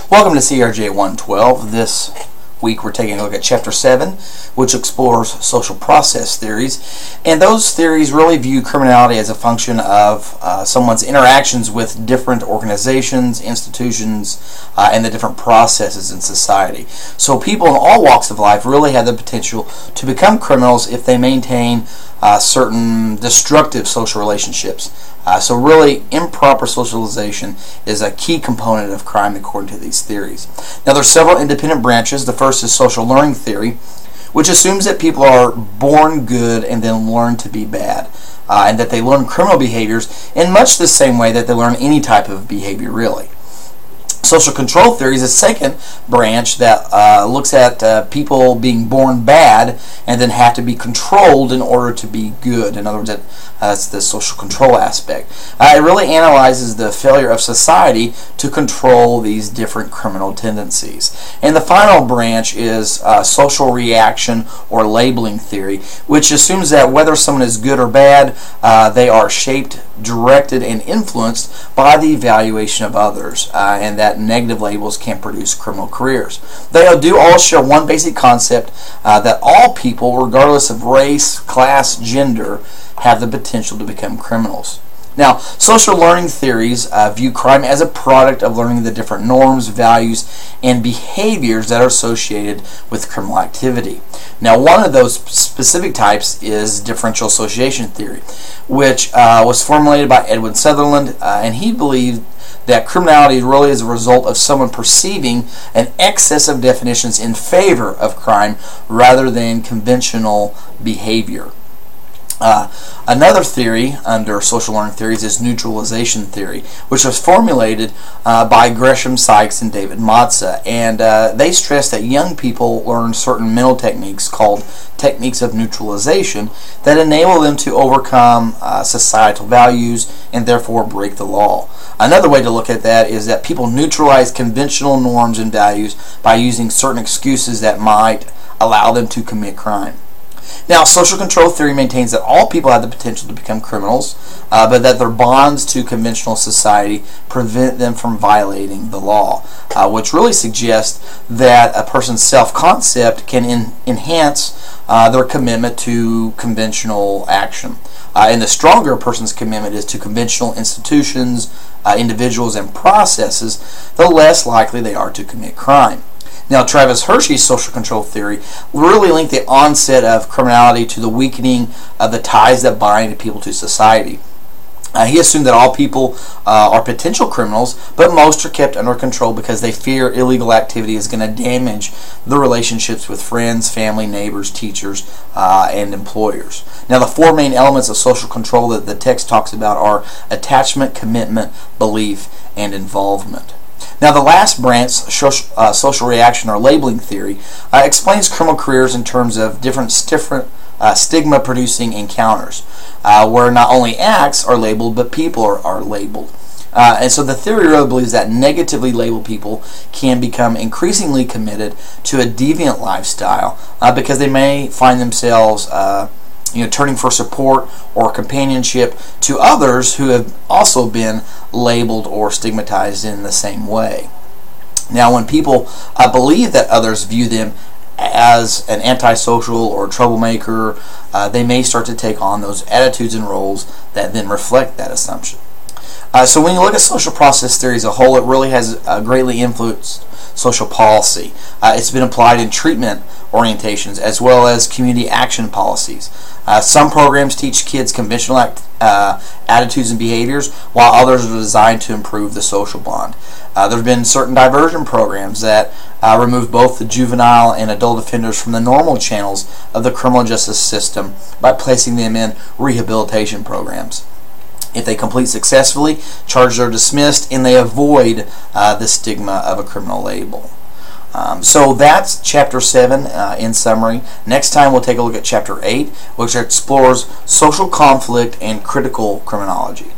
Welcome to CRJ 112. This week we're taking a look at Chapter 7, which explores social process theories. And those theories really view criminality as a function of someone's interactions with different organizations, institutions, and the different processes in society. So people in all walks of life really have the potential to become criminals if they maintain certain destructive social relationships. So really, improper socialization is a key component of crime according to these theories. Now, there are several independent branches. The first is social learning theory, which assumes that people are born good and then learn to be bad, and that they learn criminal behaviors in much the same way that they learn any type of behavior, really. Social control theory is a second branch that looks at people being born bad and then have to be controlled in order to be good. In other words, that's the social control aspect. It really analyzes the failure of society to control these different criminal tendencies. And the final branch is social reaction or labeling theory, which assumes that whether someone is good or bad, they are shaped, directed, and influenced by the evaluation of others, and that negative labels can produce criminal careers. They do all share one basic concept, that all people, regardless of race, class, gender, have the potential to become criminals. Now, social learning theories view crime as a product of learning the different norms, values, and behaviors that are associated with criminal activity. Now, one of those specific types is differential association theory, which was formulated by Edwin Sutherland, and he believed that criminality really is a result of someone perceiving an excess of definitions in favor of crime rather than conventional behavior. Another theory under social learning theories is neutralization theory, which was formulated by Gresham Sykes and David Matza, and they stress that young people learn certain mental techniques called techniques of neutralization that enable them to overcome societal values and therefore break the law. Another way to look at that is that people neutralize conventional norms and values by using certain excuses that might allow them to commit crime. Now, social control theory maintains that all people have the potential to become criminals, but that their bonds to conventional society prevent them from violating the law, which really suggests that a person's self-concept can enhance their commitment to conventional action. And the stronger a person's commitment is to conventional institutions, individuals, and processes, the less likely they are to commit crime. Now, Travis Hershey's social control theory really linked the onset of criminality to the weakening of the ties that bind people to society. He assumed that all people are potential criminals, but most are kept under control because they fear illegal activity is going to damage the relationships with friends, family, neighbors, teachers, and employers. Now, the four main elements of social control that the text talks about are attachment, commitment, belief, and involvement. Now, the last branch, social reaction or labeling theory, explains criminal careers in terms of different stigma-producing encounters, where not only acts are labeled, but people are labeled. And so the theory really believes that negatively labeled people can become increasingly committed to a deviant lifestyle because they may find themselves turning for support or companionship to others who have also been labeled or stigmatized in the same way. Now, when people believe that others view them as an antisocial or troublemaker, they may start to take on those attitudes and roles that then reflect that assumption. So when you look at social process theory as a whole, it really has greatly influenced social policy. It's been applied in treatment orientations as well as community action policies. Some programs teach kids conventional attitudes and behaviors, while others are designed to improve the social bond. There have been certain diversion programs that remove both the juvenile and adult offenders from the normal channels of the criminal justice system by placing them in rehabilitation programs. If they complete successfully, charges are dismissed and they avoid the stigma of a criminal label. So that's Chapter 7 in summary. Next time we'll take a look at Chapter 8, which explores social conflict and critical criminology.